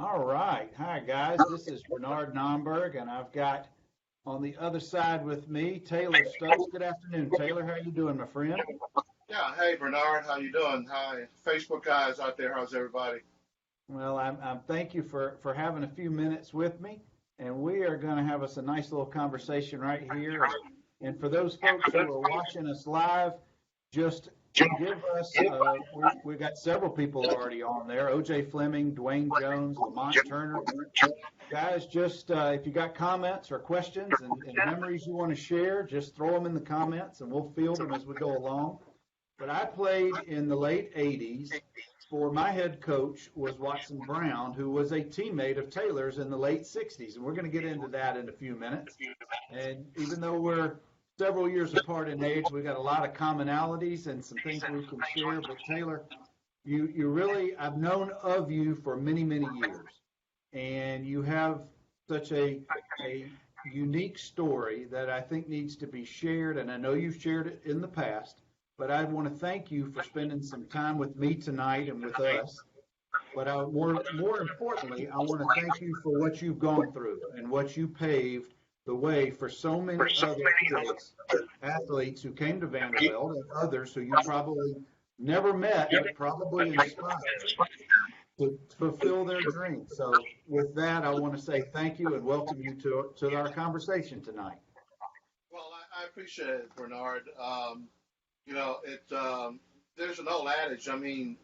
All right. Hi, guys. This is Bernard Nomberg, and I've got on the other side with me Taylor Stokes. Good afternoon, Taylor. How you doing, my friend? Yeah, hey Bernard, how you doing? Hi, Facebook guys out there. How's everybody? Well, I'm thank you for having a few minutes with me, and we are going to have us a nice little conversation right here. And for those folks who are watching us live, just give us, we got several people already on there. OJ Fleming, Dwayne Jones, Lamont Turner. Guys, just if you got comments or questions and memories you want to share, just throw them in the comments and we'll field them as we go along. But I played in the late 80s for my head coach was Watson Brown, who was a teammate of Taylor's in the late 60s. And we're going to get into that in a few minutes. And even though we're several years apart in age, we've got a lot of commonalities and some things we can share. But Taylor, you really, I've known of you for many, many years. And you have such a unique story that I think needs to be shared. And I know you've shared it in the past, but I want to thank you for spending some time with me tonight and with us. But more importantly, I want to thank you for what you've gone through and what you paved the way for so many other kids, athletes who came to Vanderbilt and others who you probably never met, but probably inspired to fulfill their dreams. So with that, I want to say thank you and welcome you to our conversation tonight. Well, I appreciate it, Bernard. There's an old adage. I mean,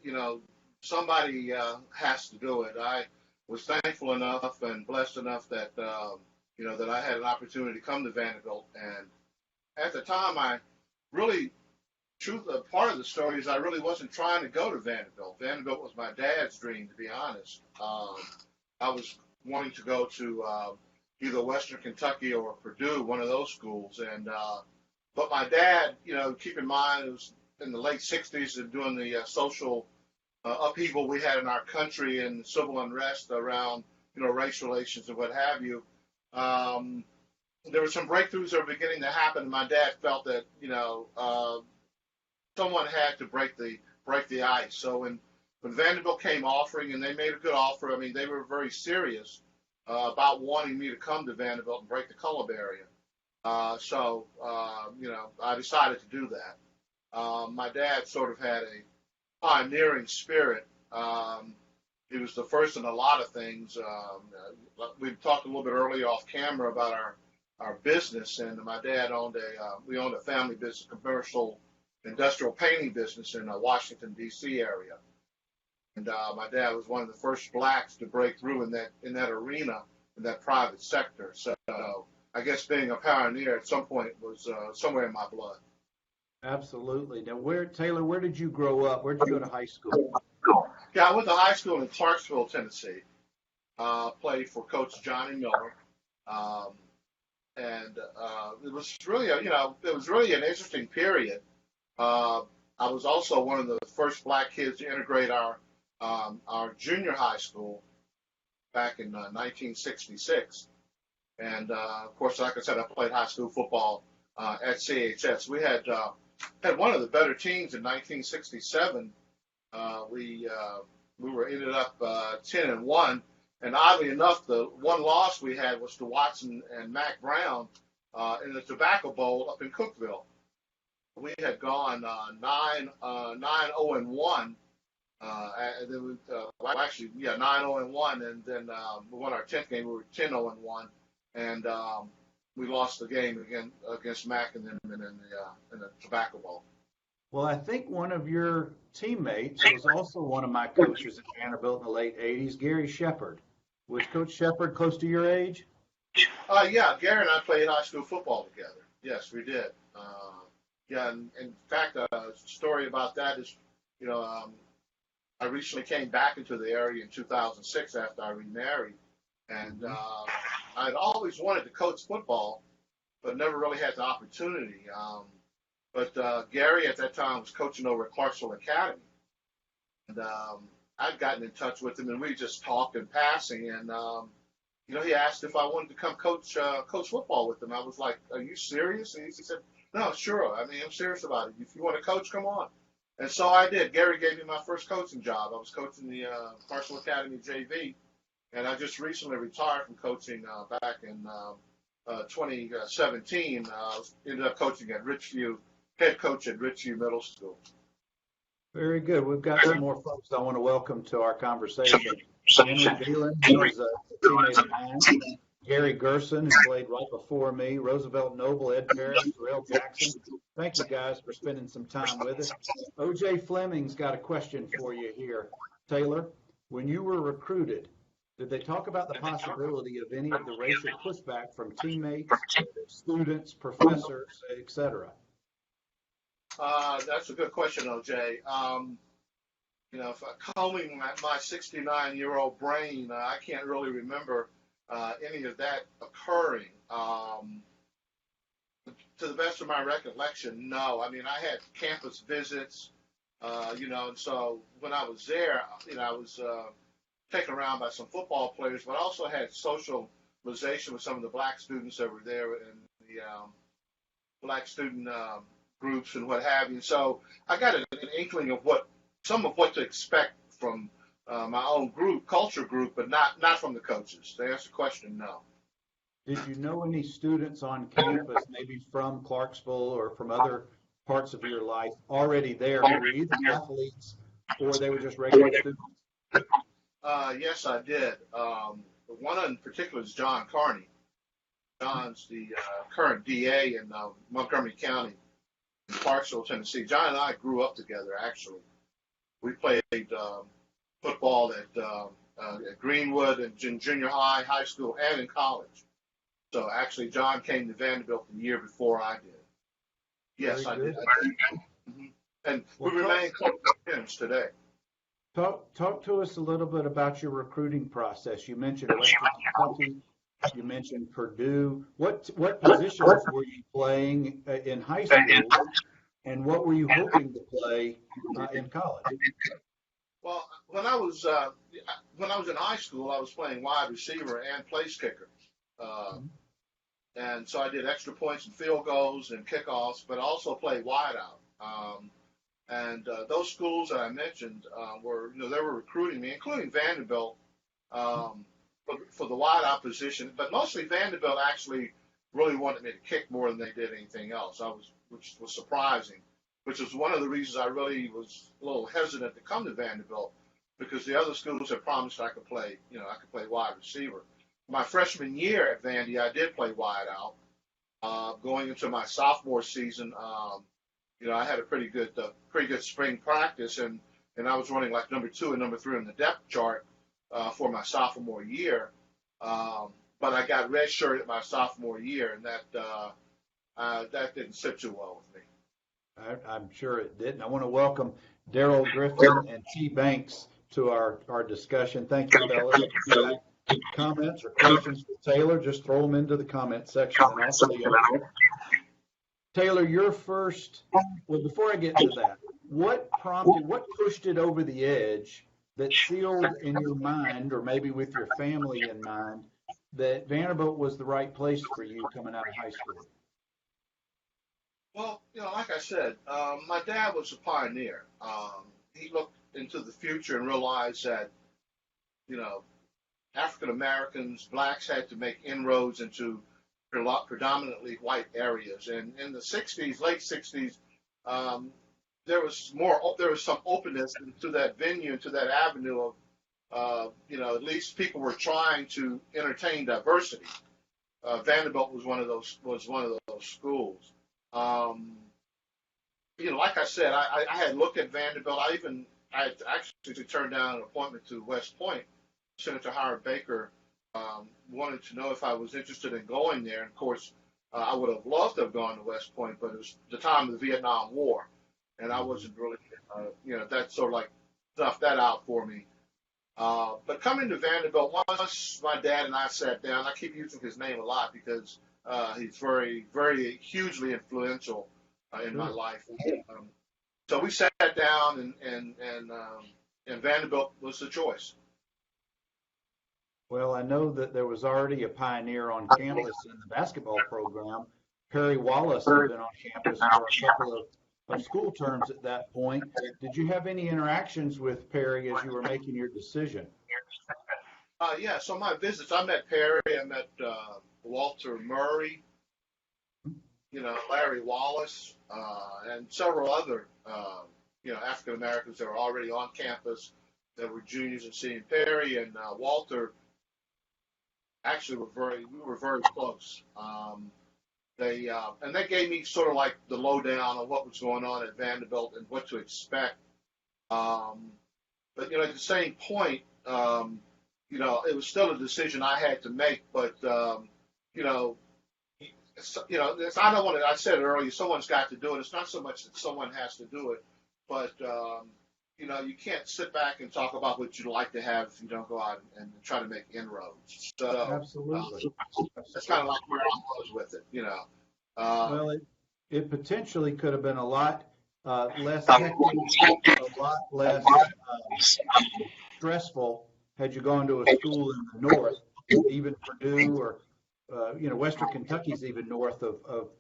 somebody has to do it. I was thankful enough and blessed enough that that I had an opportunity to come to Vanderbilt, and at the time, I really part of the story is I really wasn't trying to go to Vanderbilt. Vanderbilt was my dad's dream, to be honest. I was wanting to go to either Western Kentucky or Purdue, one of those schools. And but my dad, keep in mind, it was in the late '60s and during the social upheaval we had in our country and civil unrest around race relations and what have you. Um, there were some breakthroughs that were beginning to happen, and my dad felt that someone had to break the ice. So when Vanderbilt came offering, and they made a good offer, I mean, they were very serious about wanting me to come to Vanderbilt and break the color barrier. I decided to do that. My dad sort of had a pioneering spirit. He was the first in a lot of things. We talked a little bit earlier off camera about our business, and my dad we owned a family business, commercial industrial painting business in the Washington D.C. area, and my dad was one of the first blacks to break through in that arena, in that private sector. So I guess being a pioneer at some point was somewhere in my blood. Absolutely. Now, Taylor, where did you grow up? Where did you go to high school? Yeah, I went to high school in Clarksville, Tennessee. Played for Coach Johnny Miller, um, and it was really it was really an interesting period. Uh, I was also one of the first black kids to integrate our junior high school back in 1966. And of course, like I said, I played high school football at CHS. We had one of the better teams in 1967. We were ended up 10-1, and oddly enough, the one loss we had was to Watson and Mac Brown in the Tobacco Bowl up in Cookeville. We had gone 9-0-1. And then actually, yeah, 9-0-1, and then we won our 10th game. We were 10-0-1, and we lost the game again against Mac and then in the Tobacco Bowl. Well, I think one of your teammates was also one of my coaches at Vanderbilt in the late 80s, Gary Shepard. Was Coach Shepard close to your age? Yeah, Gary and I played high school football together. Yes, we did. Yeah, and in fact, a story about that is, you know, um, I recently came back into the area in 2006 after I remarried, and Hmm. I'd always wanted to coach football, but never really had the opportunity. But Gary at that time was coaching over at Clarksville Academy, and I'd gotten in touch with him, and we just talked in passing, and he asked if I wanted to come coach football with him. I was like, "Are you serious?" And he said, "No, sure. I mean, I'm serious about it. If you want to coach, come on." And so I did. Gary gave me my first coaching job. I was coaching the Clarksville Academy JV, and I just recently retired from coaching back in 2017. Ended up coaching at Richview, head coach at Richview Middle School. Very good. We've got some more folks I want to welcome to our conversation. Henry Beelan, who's a teammate of mine. Gary Gerson, who played right before me. Roosevelt Noble, Ed Parrish, Terrell Jackson. Thank you guys for spending some time with us. O.J. Fleming's got a question for you here. Taylor, when you were recruited, did they talk about the possibility of any of the racial pushback from teammates, students, professors, et cetera? That's a good question, OJ. If combing my 69-year-old brain, I can't really remember any of that occurring. To the best of my recollection, no. I mean, I had campus visits, and so when I was there, I was taken around by some football players, but I also had socialization with some of the black students that were there in the black student groups and what have you. So I got an inkling of what to expect from my own culture group, but not from the coaches. To answer the question, no. Did you know any students on campus, maybe from Clarksville or from other parts of your life, already there who were either athletes or they were just regular students? Yes, I did. One in particular is John Carney. John's the current DA in Montgomery County, in Clarksville, Tennessee. John and I grew up together, actually. We played football at Greenwood and in junior high, high school, and in college. So actually, John came to Vanderbilt the year before I did. Yes, I did. Mm-hmm. And we remain close friends today. Talk to us a little bit about your recruiting process. You mentioned Western Kentucky. You mentioned Purdue. What positions were you playing in high school, and what were you hoping to play in college? Well, when I was in high school, I was playing wide receiver and place kicker, and so I did extra points and field goals and kickoffs, but also played wide out. And those schools that I mentioned they were recruiting me, including Vanderbilt, for the wide out position. But mostly Vanderbilt actually really wanted me to kick more than they did anything else. Which was surprising, which was one of the reasons I really was a little hesitant to come to Vanderbilt, because the other schools had promised I could play wide receiver. My freshman year at Vandy, I did play wide out. Going into my sophomore season, I had a pretty good spring practice, and I was running like number 2 and number 3 on the depth chart for my sophomore year. But I got redshirted my sophomore year, and that didn't sit too well with me. I'm sure it didn't. I want to welcome Daryl Griffin and T. Banks to our discussion. Thank you, fellas. If you have comments or questions for Taylor, just throw them into the comment section. And I'll see you. Taylor, before I get to that, what pushed it over the edge that sealed in your mind, or maybe with your family in mind, that Vanderbilt was the right place for you coming out of high school? Well, like I said, my dad was a pioneer. He looked into the future and realized that, African Americans, blacks had to make inroads into predominantly white areas. And in the 60s, late 60s, there was some openness to that venue, to that avenue of, at least people were trying to entertain diversity. Vanderbilt was one of those schools. Like I said, I had looked at Vanderbilt. I had actually turned down an appointment to West Point. Senator Howard Baker wanted to know if I was interested in going there. And of course, I would have loved to have gone to West Point, but it was the time of the Vietnam War, and I wasn't really, that sort of like snuffed that out for me. But coming to Vanderbilt, once my dad and I sat down, I keep using his name a lot because he's very, very hugely influential in my life. So we sat down, and Vanderbilt was the choice. Well, I know that there was already a pioneer on campus in the basketball program. Perry Wallace had been on campus for a couple of school terms at that point. Did you have any interactions with Perry as you were making your decision? Yeah, so my visits, I met Perry, I met Walter Murray, Larry Wallace, and several other, African Americans that were already on campus that were juniors and senior. Perry and Walter actually we were very close. And they gave me sort of like the lowdown on what was going on at Vanderbilt and what to expect. But at the same point, it was still a decision I had to make. But I don't want to. I said it earlier. Someone's got to do it. It's not so much that someone has to do it, but you can't sit back and talk about what you'd like to have if you don't go out and try to make inroads. So Absolutely. That's kind of like where I was with it. Well, it potentially could have been a lot less hectic, a lot less stressful had you gone to a school in the north, even Purdue or Western Kentucky's even north of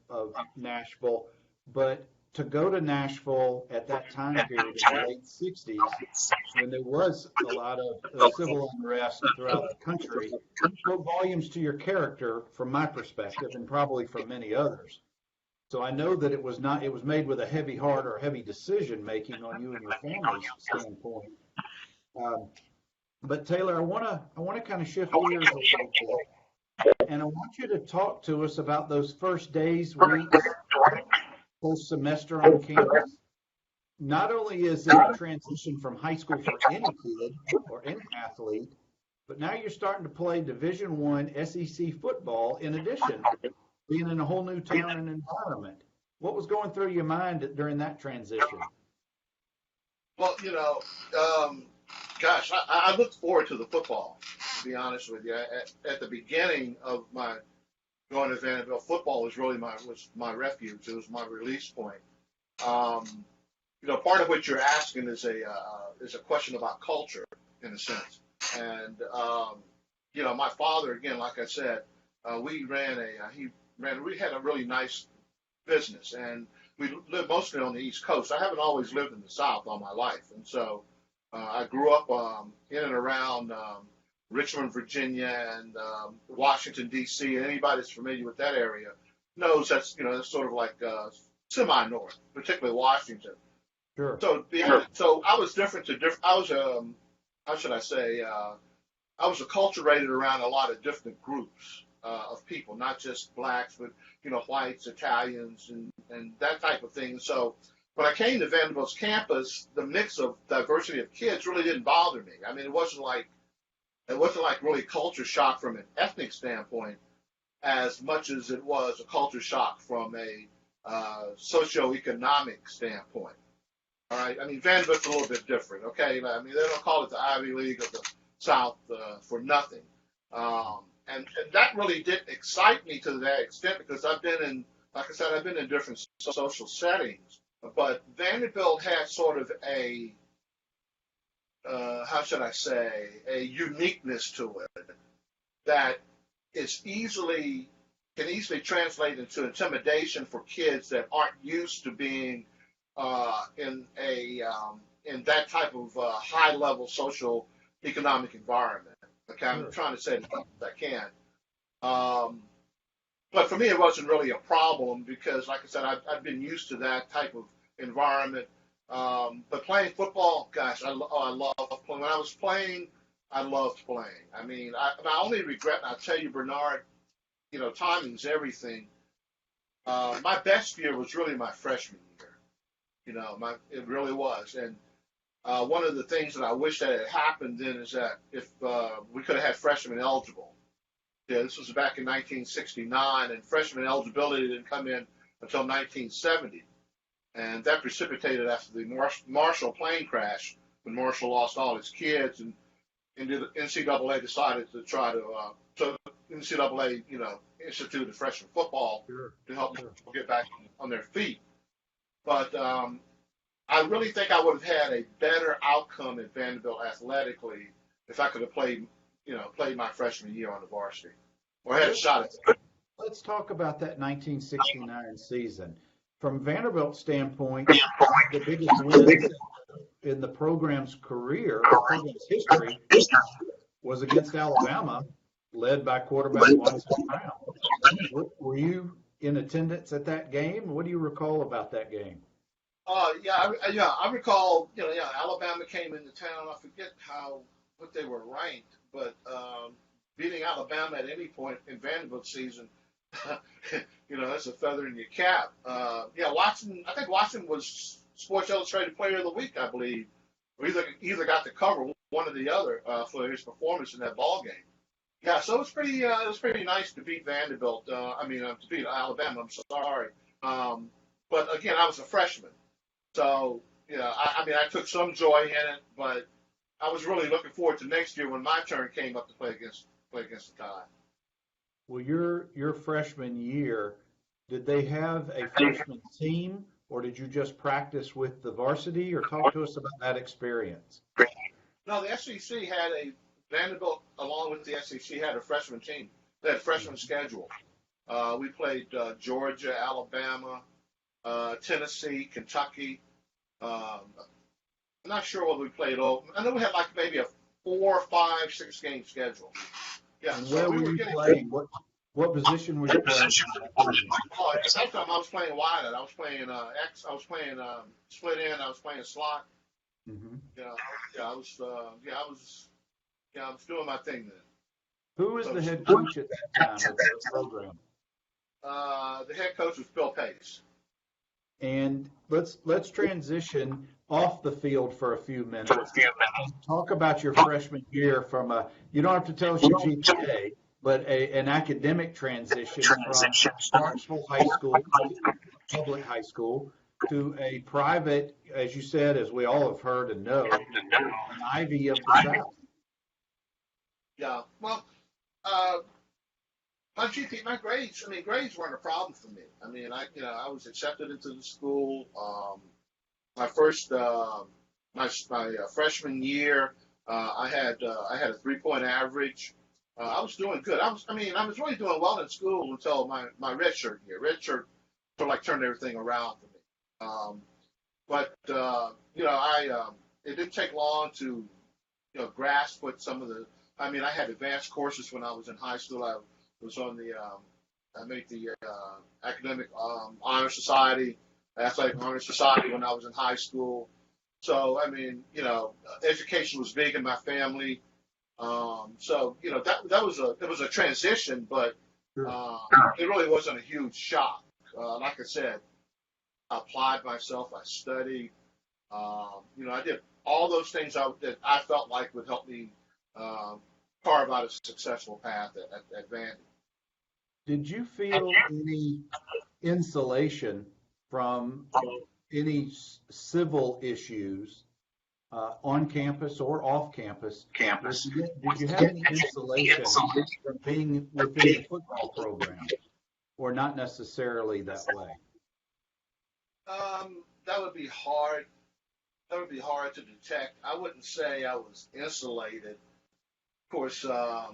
Nashville. But to go to Nashville at that time period in the late 60s, when there was a lot of civil unrest throughout the country, spoke volumes to your character from my perspective and probably from many others. So I know that it was made with a heavy heart or heavy decision making on you and your family's standpoint. But Taylor, I want to kind of shift gears a little bit, and I want you to talk to us about those first days, weeks, first semester on campus. Not only is it a transition from high school for any kid or any athlete, but now you're starting to play Division I SEC football in addition, being in a whole new town and environment. What was going through your mind during that transition? Well, gosh, I looked forward to the football, to be honest with you. At the beginning of my going to Vanderbilt, football was really my refuge. It was my release point. Part of what you're asking is a question about culture, in a sense. And my father, again, like I said, we had a really nice business, and we lived mostly on the East Coast. I haven't always lived in the South all my life, and so I grew up in and around Richmond, Virginia, and Washington, D.C. Anybody that's familiar with that area knows that's sort of like semi-north, particularly Washington. Sure. So I was different. I was how should I say? I was acculturated around a lot of different groups of people, not just blacks, but whites, Italians, and that type of thing. So when I came to Vanderbilt's campus, the mix of diversity of kids really didn't bother me. I mean, it wasn't like really culture shock from an ethnic standpoint, as much as it was a culture shock from a socioeconomic standpoint. All right. I mean, Vanderbilt's a little bit different. Okay. I mean, they don't call it the Ivy League of the South for nothing. And that really didn't excite me to that extent because I've been in different social settings. But Vanderbilt had sort of a how should I say, a uniqueness to it that can easily translate into intimidation for kids that aren't used to being in that type of high level social economic environment. Okay, I'm trying to say it as much as I can. But for me, it wasn't really a problem because, like I said, I've been used to that type of environment. But playing football, gosh, I love playing. When I was playing, I loved playing. I mean, my only regret, and I'll tell you, Bernard, timing's everything. My best year was really my freshman year. It really was. And one of the things that I wish that had happened then is that if we could have had freshmen eligible. Yeah, this was back in 1969, and freshman eligibility didn't come in until 1970. And that precipitated after the Marshall plane crash, when Marshall lost all his kids, and the NCAA decided to try to NCAA, instituted freshman football to help people get back on their feet. But I really think I would have had a better outcome at Vanderbilt athletically if I could have played my freshman year on the varsity, or had a shot at it. Let's talk about that 1969 season. From Vanderbilt's standpoint, the biggest wins in the program's career, the program's history, was against Alabama, led by quarterback Watson Brown. Were you in attendance at that game? What do you recall about that game? I recall, Alabama came into town. I forget what they were ranked, but beating Alabama at any point in Vanderbilt season, that's a feather in your cap. Watson. I think Watson was Sports Illustrated Player of the Week, I believe, or either got the cover, one or the other, for his performance in that ball game. Yeah, so it was pretty nice to beat Vanderbilt. To beat Alabama. I'm sorry, but again, I was a freshman, so I took some joy in it, but I was really looking forward to next year when my turn came up to play against the Tide. Well, your freshman year, did they have a freshman team, or did you just practice with the varsity? Or talk to us about that experience. No, the SEC had Vanderbilt, along with the SEC, had a freshman team. They had a freshman schedule. We played Georgia, Alabama, Tennessee, Kentucky. I'm not sure what we played all. I know we had like maybe a 4, 5, 6 game schedule. Yeah. And So where we were were you getting. playing? What position were you playing? Oh, at that time I was playing wide. I was playing X. I was playing split end. I was playing slot. Mm-hmm. I was doing my thing then. Who was the head coach at that time of the program? The head coach was Bill Pace. And let's transition off the field for a few minutes. Talk about your freshman year you don't have to tell us your GPA, but an academic transition from Starksville High School, public high school, to a private, as you said, as we all have heard and know, an Ivy of the South. Yeah, well, my grades weren't a problem for me. I was accepted into the school. My first, my freshman year, I had a 3-point average. I was doing good. I was really doing well in school until my redshirt year. Redshirt sort of like turned everything around for me. It didn't take long to, grasp what some of the. I had advanced courses when I was in high school. I was on I made the academic honor society, athletic honor society when I was in high school. So education was big in my family. That was a transition, but it really wasn't a huge shock. Like I said, I applied myself. I studied. I did all those things that I felt like would help me carve out a successful path at Vandy. Did you feel any insulation from any civil issues on campus or off campus? Did you have any insulation from being within the football program, or not necessarily that way? That would be hard. That would be hard to detect. I wouldn't say I was insulated. Of course, I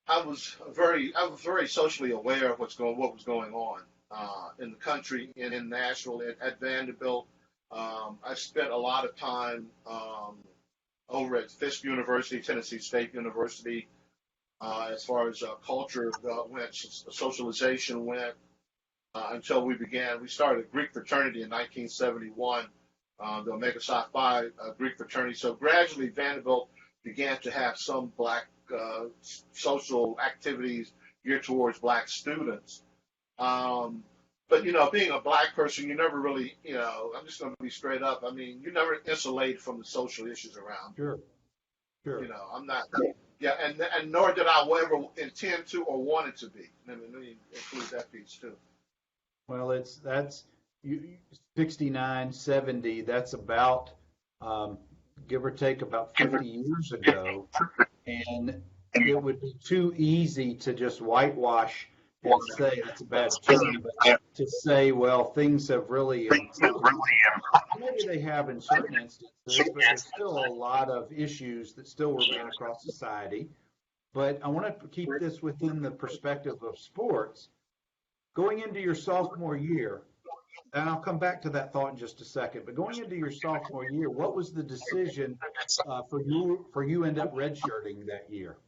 was very socially aware of what was going on in the country and in Nashville at Vanderbilt. I spent a lot of time over at Fisk University, Tennessee State University, as far as culture went, socialization went, until we started a Greek fraternity in 1971, the Omega Psi Phi Greek fraternity. So gradually Vanderbilt began to have some black social activities geared towards black students. But being a black person, you never really, I'm just going to be straight up. You never insulated from the social issues around. Sure. I'm not. Yeah, and nor did I ever intend to or wanted to be. Let me include that piece too. Well, that's 69, 70. That's about give or take about 50 years ago, and it would be too easy to just whitewash and say it's a bad term, but to say, well, things have really improved. Maybe they have in certain instances, but there's still a lot of issues that still remain across society. But I want to keep this within the perspective of sports. Going into your sophomore year, And I'll come back to that thought in just a second. But going into your sophomore year, what was the decision for you end up redshirting that year?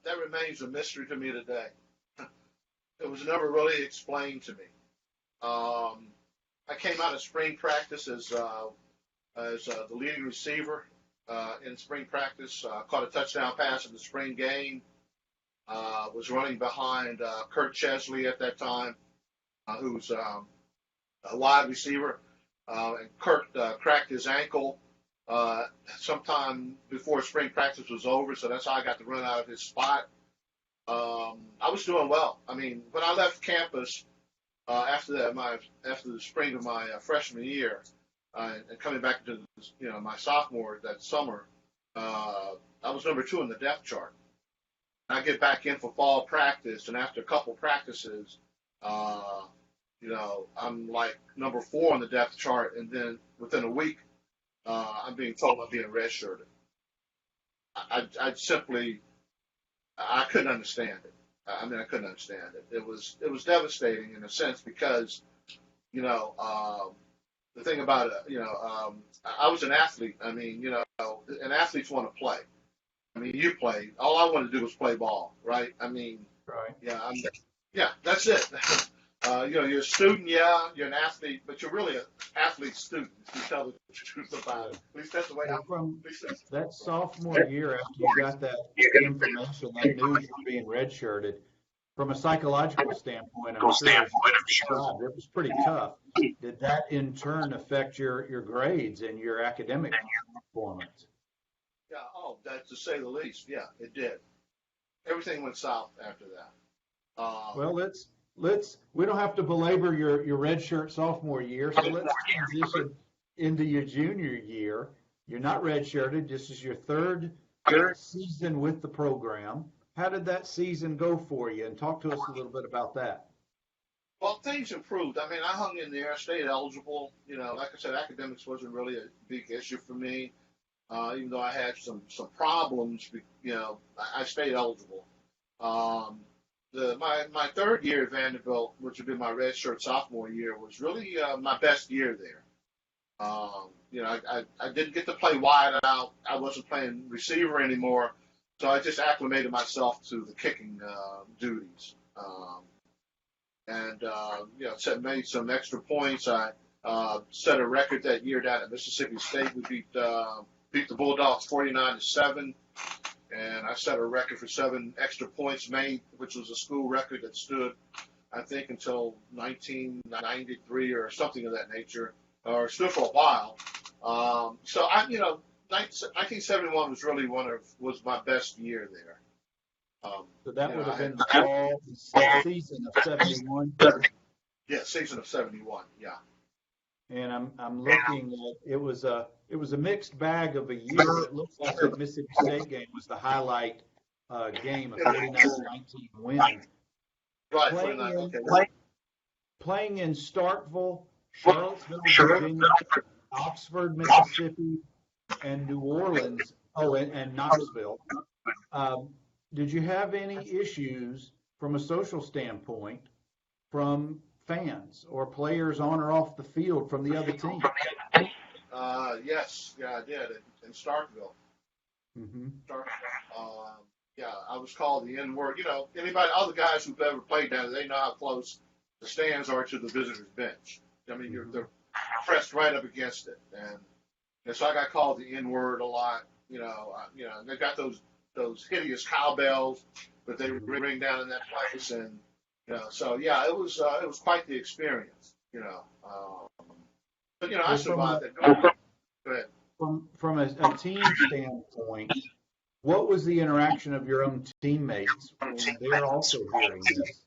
That remains a mystery to me today. It was never really explained to me. I came out of spring practice as the leading receiver in spring practice. Caught a touchdown pass in the spring game. Was running behind Kurt Chesley at that time, who's a wide receiver. And Kurt cracked his ankle sometime before spring practice was over, so that's how I got to run out of his spot. I was doing well. I mean, when I left campus after the spring of my freshman year, and coming back to my sophomore that summer, I was number 2 in the depth chart. I get back in for fall practice, and after a couple practices, I'm like number 4 on the depth chart, and then within a week, I'm being told I'm being redshirted. I couldn't understand it. I mean, I couldn't understand it. It was devastating in a sense because, the thing about it, I was an athlete. I mean, and athletes want to play. I mean, you play. All I want to do is play ball, right? I mean, Right. yeah, that's it. You're a student, yeah, you're an athlete, but you're really an athlete student, if you tell the truth about it. At least that's the way Well, I from feel. that sophomore year, after you got that information, that news of being redshirted, from a psychological standpoint, I'm sure, as you described, it was pretty tough. Did that in turn affect your grades and your academic performance? Yeah, that's to say the least. Yeah, it did. Everything went south after that. Well, we don't have to belabor your redshirt sophomore year, so let's transition into your junior year. You're not redshirted. This is your third season with the program. How did that season go for you? And talk to us a little bit about that. Well, things improved. I mean, I hung in there, stayed eligible. Like I said, academics wasn't really a big issue for me, even though I had some problems. I stayed eligible. My third year at Vanderbilt, which had been my redshirt sophomore year, was really my best year there. I didn't get to play wide out. I wasn't playing receiver anymore, so I just acclimated myself to the kicking duties. Made some extra points. I set a record that year down at Mississippi State. We beat the Bulldogs 49-7. And I set a record for 7 extra points made, which was a school record that stood, I think, until 1993 or something of that nature, or stood for a while. 1971 was really was my best year there. So that would have been the fall season of 71. Yeah, season of 71. Yeah. And I'm looking at it was a mixed bag of a year. It looks like the Mississippi State game was the highlight game, a 49-19 win. Right. Playing in Starkville, Charlottesville, Virginia, Oxford, Mississippi, and New Orleans. Oh, and Knoxville. Did you have any issues from a social standpoint from fans or players on or off the field from the other team? Yes, I did in Starkville. Mm-hmm. I was called the N-word. Other guys who've ever played down there, they know how close the stands are to the visitors' bench. I mean, they're pressed right up against it, and so I got called the N-word a lot. They got those hideous cowbells that they ring down in that place, and it was quite the experience. But I survived it. Go ahead. From a team standpoint, what was the interaction of your own teammates when they're also hearing this?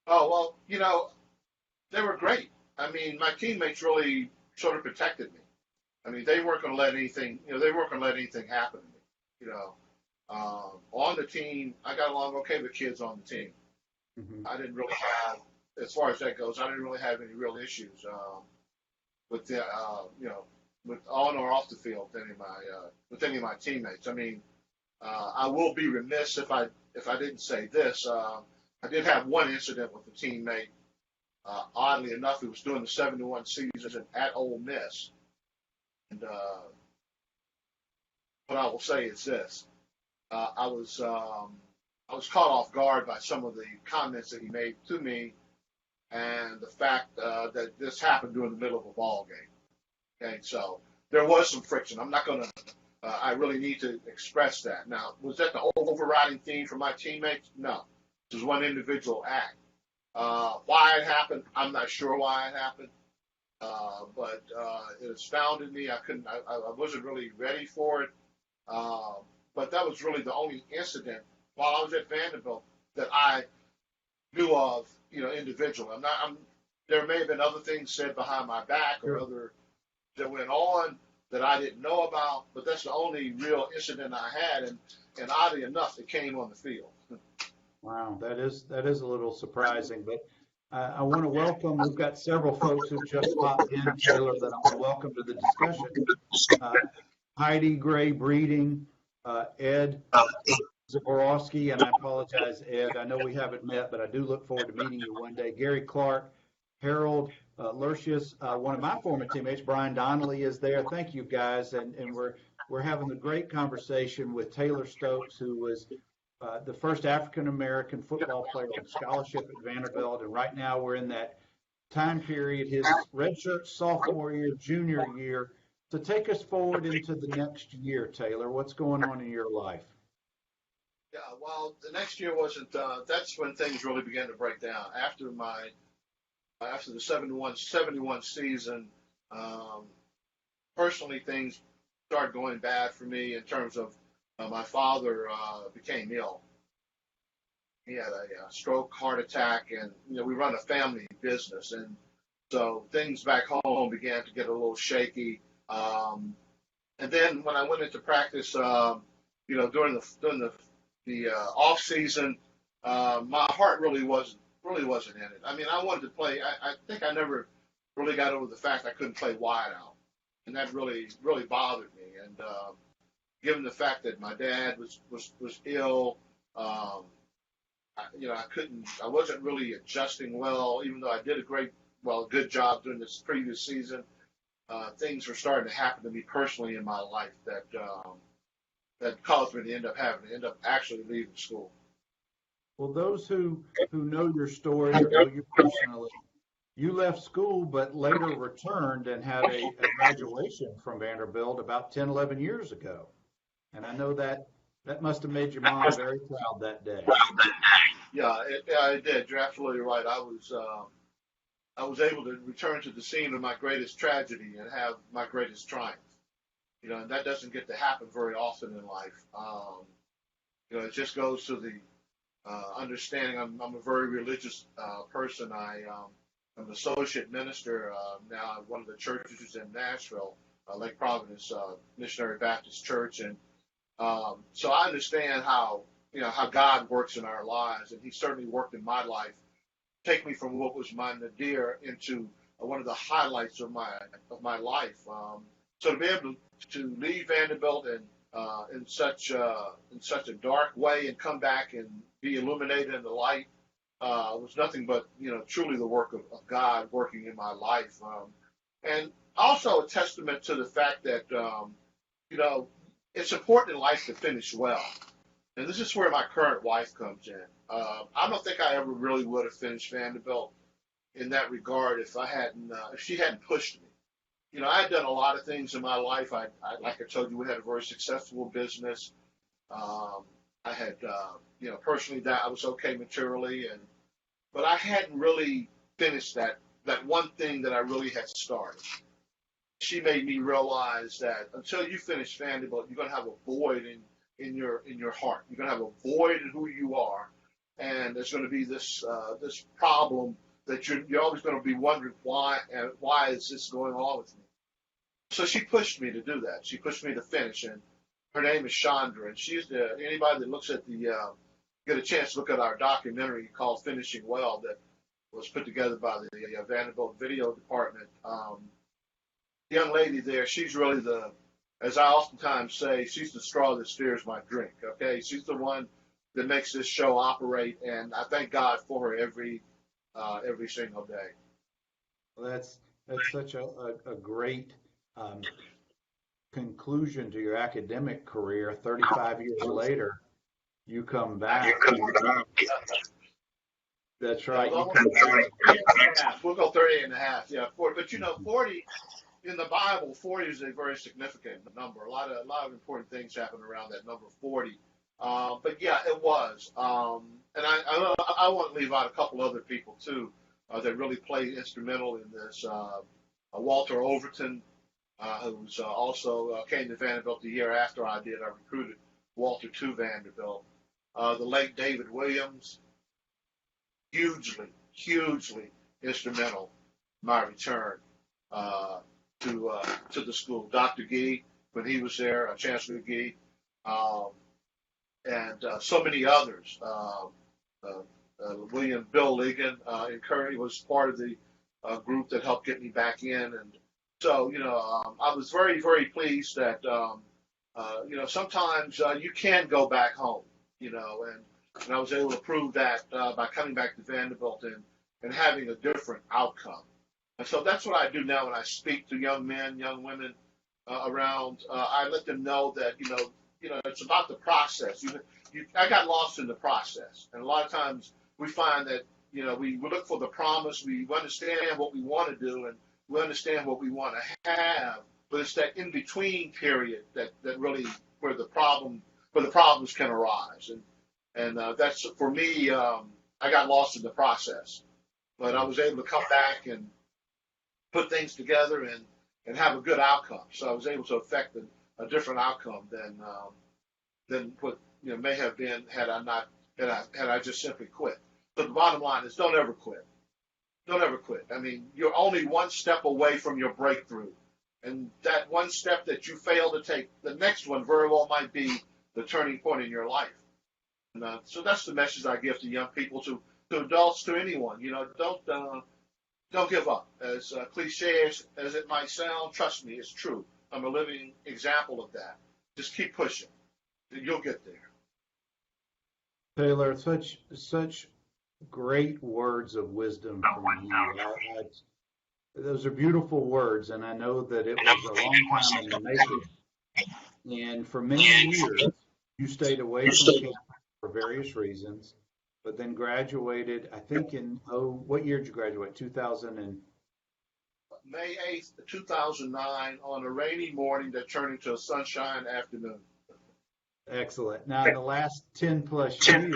Oh, well, they were great. I mean, my teammates really sort of protected me. I mean, they weren't going to let anything happen to me. On the team, I got along okay with kids on the team. Mm-hmm. I didn't really have, as far as that goes, I didn't really have any real issues with the, with on or off the field with any of my teammates. I mean, I will be remiss if I didn't say this. I did have one incident with a teammate Oddly enough, it was during the 71 season at Ole Miss. And what I will say is this. I was caught off guard by some of the comments that he made to me and the fact that this happened during the middle of a ball game. Okay, so there was some friction. I'm not going to, I really need to express that. Now, was that the overriding theme for my teammates? No. This was one individual act. Why it happened, I'm not sure why it happened. But it astounded me. I wasn't really ready for it. But that was really the only incident while I was at Vanderbilt that I knew of, individually. There may have been other things said behind my back or other that went on that I didn't know about, but that's the only real incident I had, and oddly enough, it came on the field. Wow, that is a little surprising, but I want to welcome. We've got several folks who just popped in, Taylor, that I want to welcome to the discussion. Heidi Gray Breeding, Ed Zaborowski, and I apologize, Ed. I know we haven't met, but I do look forward to meeting you one day. Gary Clark, Harold Lurcius, one of my former teammates, Brian Donnelly, is there. Thank you, guys, and we're having a great conversation with Taylor Stokes, who was the first African-American football player on scholarship at Vanderbilt, and right now we're in that time period, his redshirt sophomore year, junior year. So take us forward into the next year, Taylor. What's going on in your life? Yeah, well, the next year wasn't. That's when things really began to break down. After the 71 season, personally, things started going bad for me in terms of my father became ill. He had a stroke, heart attack, and we run a family business, and so things back home began to get a little shaky. And then when I went into practice, during the off season, my heart really wasn't in it. I mean, I wanted to play. I think I never really got over the fact I couldn't play wide out, and that really bothered me. And given the fact that my dad was ill, I wasn't really adjusting well, even though I did a good job during this previous season. Things were starting to happen to me personally in my life that caused me to end up actually leaving school. Well, those who know your story or know you personally, you left school but later returned and had a graduation from Vanderbilt about 10, 11 years ago. And I know that must have made your mom very proud that day. Yeah, it did. You're absolutely right. I was able to return to the scene of my greatest tragedy and have my greatest triumph. And that doesn't get to happen very often in life. It just goes to the understanding. I'm a very religious person. I'm an associate minister now at one of the churches in Nashville, Lake Providence Missionary Baptist Church, and so I understand how God works in our lives, and He certainly worked in my life, take me from what was my nadir into one of the highlights of my life. So to be able to leave Vanderbilt and in such a dark way and come back and be illuminated in the light was nothing but truly the work of God working in my life, and also a testament to the fact that it's important in life to finish well. And this is where my current wife comes in. I don't think I ever really would have finished Vanderbilt in that regard if she hadn't pushed me. I had done a lot of things in my life. I like I told you, we had a very successful business. I had, personally, that I was okay materially, but I hadn't really finished that one thing that I really had started. She made me realize that until you finish Vanderbilt, you're going to have a void in your heart. You're going to have a void in who you are, and there's going to be this problem that you're always going to be wondering why is this going on with me. So she pushed me to do that. She pushed me to finish, and her name is Chandra, and she's anybody that looks at get a chance to look at our documentary called Finishing Well that was put together by the Vanderbilt Video Department. The young lady there, she's really as I oftentimes say, she's the straw that steers my drink, okay? She's the one that makes this show operate, and I thank God for her every every single day. Well, that's such a great conclusion to your academic career. 35 years later, you come back. That's right. Yeah, You come back. we'll go 30 and a half. Yeah, 40. But 40 in the Bible, 40 is a very significant number. A lot of important things happen around that number 40. But yeah, it was. And I want to leave out a couple other people too that really played instrumental in this. Walter Overton, who's also came to Vanderbilt the year after I did. I recruited Walter to Vanderbilt. The late David Williams, hugely instrumental in my return to the school. Dr. Gee, when he was there, Chancellor Gee, and so many others. Bill Ligon in Curry was part of the group that helped get me back in, and so I was very pleased that sometimes you can go back home, and I was able to prove that by coming back to Vanderbilt and having a different outcome. And so that's what I do now when I speak to young men, young women around. I let them know that it's about the process. I got lost in the process, and a lot of times we find that we look for the promise. We understand what we want to do, and we understand what we want to have, but it's that in between period that really where the problems can arise, and that's for me. I got lost in the process, but I was able to come back and put things together and have a good outcome. So I was able to affect a different outcome than what may have been had I just simply quit. But the bottom line is don't ever quit. Don't ever quit. I mean, you're only one step away from your breakthrough. And that one step that you fail to take, the next one very well might be the turning point in your life. And, so that's the message I give to young people, to adults, to anyone. Don't give up. As cliche as it might sound, trust me, it's true. I'm a living example of that. Just keep pushing. You'll get there. Taylor, such great words of wisdom from you. Those are beautiful words, and I know that it was a long time in the making. And for many years, you stayed away from campus for various reasons, but then graduated, I think what year did you graduate? 2000 and May 8th, 2009, on a rainy morning that turned into a sunshine afternoon. Excellent. Now, in the last 10 plus years,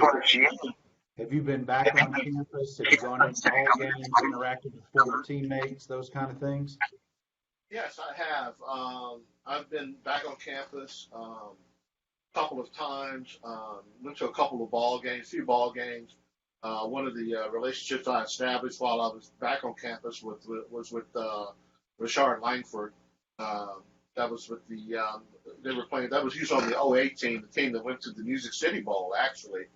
have you been back on campus? Have you gone to ball games, interacted with former teammates, those kind of things? Yes, I have. I've been back on campus a couple of times. Went to a couple of few ball games. One of the relationships I established while I was back on campus was with Richard Langford. That was with they were playing. He was on the 08 team, the team that went to the Music City Bowl actually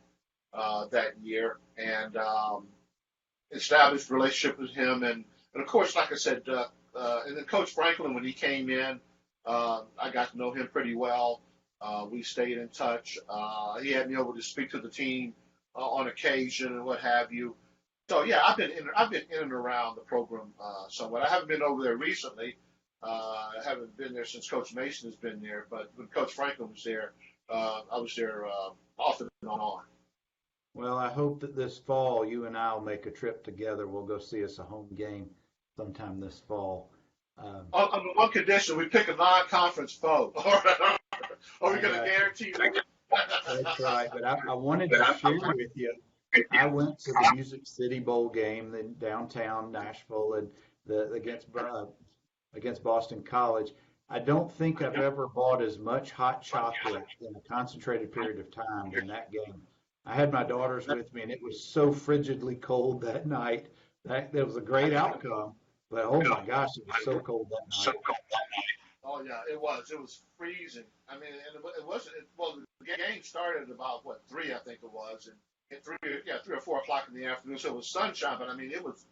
that year, and established a relationship with him. And of course, like I said, and then Coach Franklin, when he came in, I got to know him pretty well. We stayed in touch. He had me over to speak to the team on occasion and what have you. So yeah, I've been in and around the program somewhat. I haven't been over there recently. I haven't been there since Coach Mason has been there, but when Coach Franklin was there, I was there off and on. Well, I hope that this fall you and I will make a trip together. We'll go see us a home game sometime this fall. On one condition, we pick a non-conference foe. Are we going to guarantee that? That's right. But I wanted to share with you. I went to the Music City Bowl game in downtown Nashville and against Boston College. I don't think I've ever bought as much hot chocolate in a concentrated period of time than that game. I had my daughters with me, and it was so frigidly cold that night. That was a great outcome, but oh my gosh, it was so cold that night. Oh yeah, it was. It was freezing. I mean, and it wasn't. Well, the game started at about 3, I think it was, and 3 or 4 o'clock in the afternoon. So it was sunshine, but I mean, it was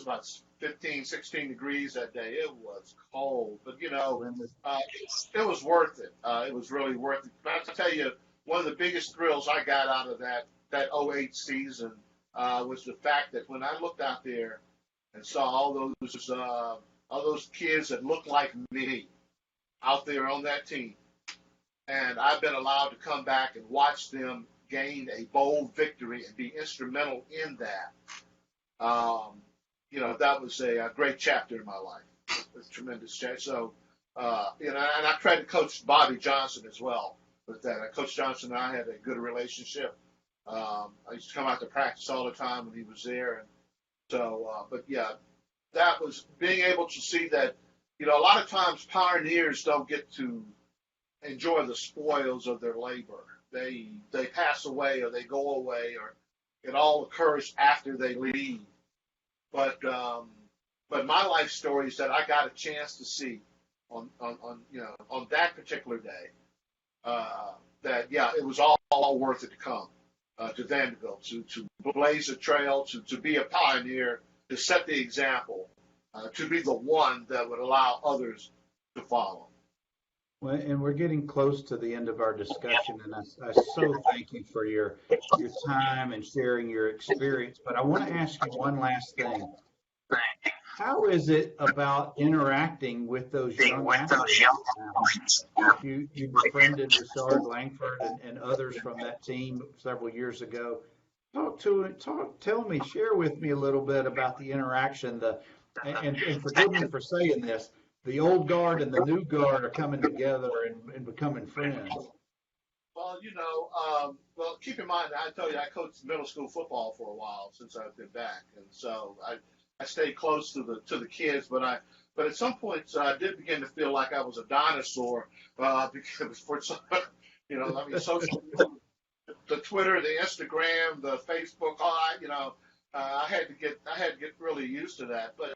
about 15, 16 degrees that day. It was cold, but it was worth it. It was really worth it. But I have to tell you, one of the biggest thrills I got out of that 08 season was the fact that when I looked out there and saw all those kids that looked like me out there on that team, and I've been allowed to come back and watch them gain a bold victory and be instrumental in that. That was a great chapter in my life. A tremendous chapter. So, and I credit Coach Bobby Johnson as well with that. Coach Johnson and I had a good relationship. I used to come out to practice all the time when he was there, and so. But yeah, that was being able to see that. A lot of times pioneers don't get to enjoy the spoils of their labor. They pass away or they go away, or it all occurs after they leave. But my life story is that I got a chance to see on that particular day that it was all worth it to come to Vanderbilt to blaze a trail, to be a pioneer, to set the example, to be the one that would allow others to follow. Well, and we're getting close to the end of our discussion, and I so thank you for your time and sharing your experience. But I want to ask you one last thing. How is it about interacting with those young athletes? You befriended Richard Langford and others from that team several years ago. Tell me, share with me a little bit about the interaction. And forgive me for saying this. The old guard and the new guard are coming together and becoming friends. Well, keep in mind, I tell you, I coached middle school football for a while since I've been back, and so I stayed close to the kids. But at some points, I did begin to feel like I was a dinosaur because social, the Twitter, the Instagram, the Facebook, I had to get really used to that. But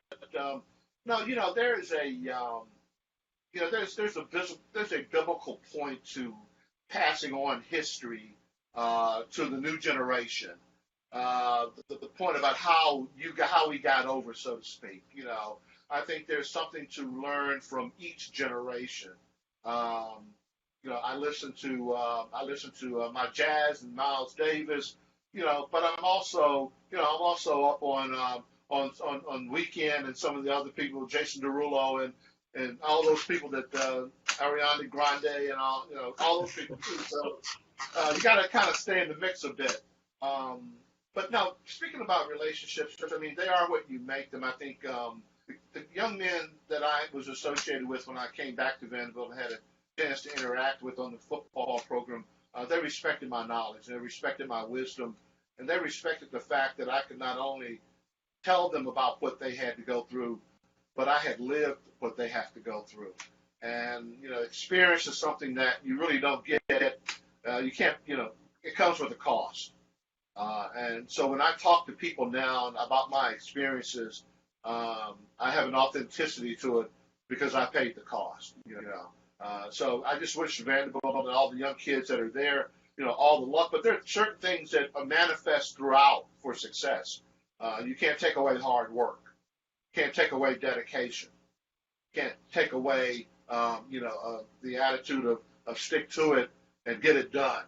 no, there's a biblical point to passing on history to the new generation. The point about how we got over, so to speak. I think there's something to learn from each generation. I listen to my Jazz and Miles Davis. But I'm also up on Weekend and some of the other people, Jason Derulo and all those people that Ariana Grande and all those people too. So you got to kind of stay in the mix a bit. But no, speaking about relationships, I mean, they are what you make them. I think the young men that I was associated with when I came back to Vanderbilt and had a chance to interact with on the football program, they respected my knowledge, they respected my wisdom, and they respected the fact that I could not only tell them about what they had to go through, but I had lived what they have to go through. And, experience is something that you really don't get. You can't, it comes with a cost. And so when I talk to people now about my experiences, I have an authenticity to it because I paid the cost, So I just wish Vanderbilt and all the young kids that are there, all the luck. But there are certain things that manifest throughout for success. You can't take away hard work. Can't take away dedication. Can't take away, the attitude of stick to it and get it done.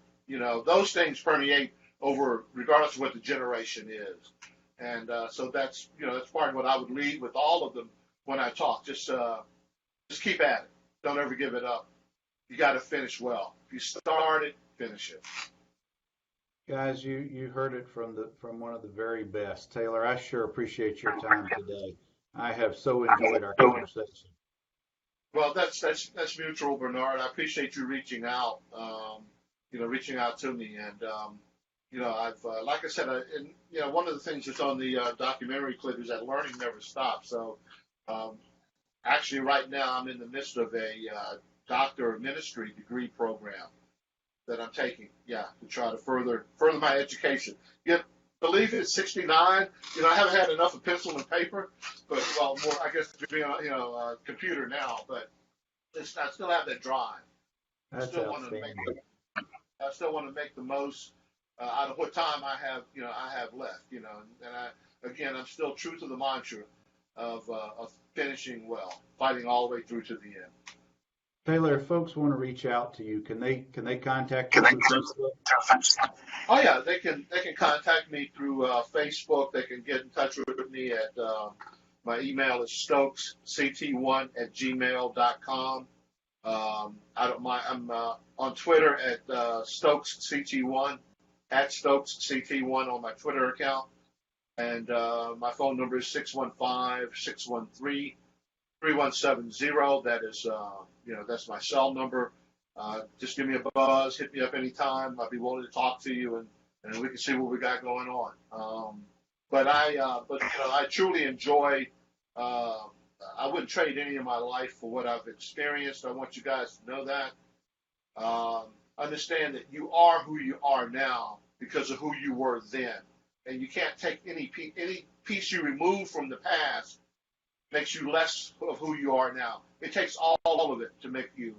Those things permeate over regardless of what the generation is. And so that's part of what I would lead with all of them when I talk. Just keep at it. Don't ever give it up. You got to finish well. If you start it, finish it. Guys, you heard it from one of the very best. Taylor, I sure appreciate your time today. I have so enjoyed our conversation. Well, that's mutual, Bernard. I appreciate you reaching out, reaching out to me. And, I've, like I said, one of the things that's on the documentary clip is that learning never stops. So actually right now I'm in the midst of a doctor of ministry degree program that I'm taking, to try to further my education. Yet, believe it, 69. I haven't had enough of pencil and paper, but more, I guess, to be on, computer now. But I still have that drive. That's outstanding. I still want to make the most out of what time I have left. And I'm still true to the mantra of finishing well, fighting all the way through to the end. Taylor, if folks want to reach out to you, can they contact you through Facebook? Oh yeah, they can contact me through Facebook. They can get in touch with me at my email is stokesct1@gmail.com. I'm on Twitter at StokesCT1 at StokesCT1 on my Twitter account, and my phone number is 615-613-3170. That is that's my cell number. Just give me a buzz, hit me up anytime. I'd be willing to talk to you, and we can see what we got going on. But I truly enjoy. I wouldn't trade any of my life for what I've experienced. I want you guys to know that. Understand that you are who you are now because of who you were then, and you can't take any piece you remove from the past makes you less of who you are now. It takes all of it to make you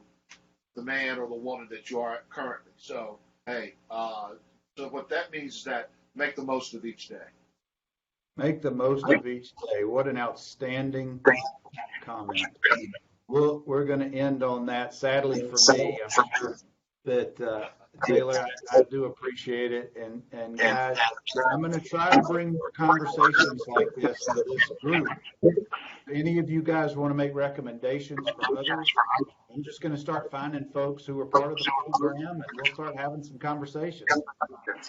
the man or the woman that you are currently. So, hey, so what that means is that make the most of each day. Make the most of each day. What an outstanding comment. We're going to end on that. Sadly for me, I'm sure that Taylor, I do appreciate it. And guys, I'm going to try to bring more conversations like this to this group. If any of you guys want to make recommendations for others, I'm just going to start finding folks who are part of the program, and we'll start having some conversations.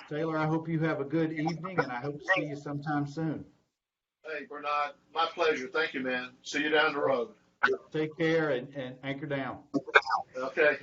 Taylor, I hope you have a good evening, and I hope to see you sometime soon. Hey, Bernard, my pleasure. Thank you, man. See you down the road. Take care and anchor down. Okay.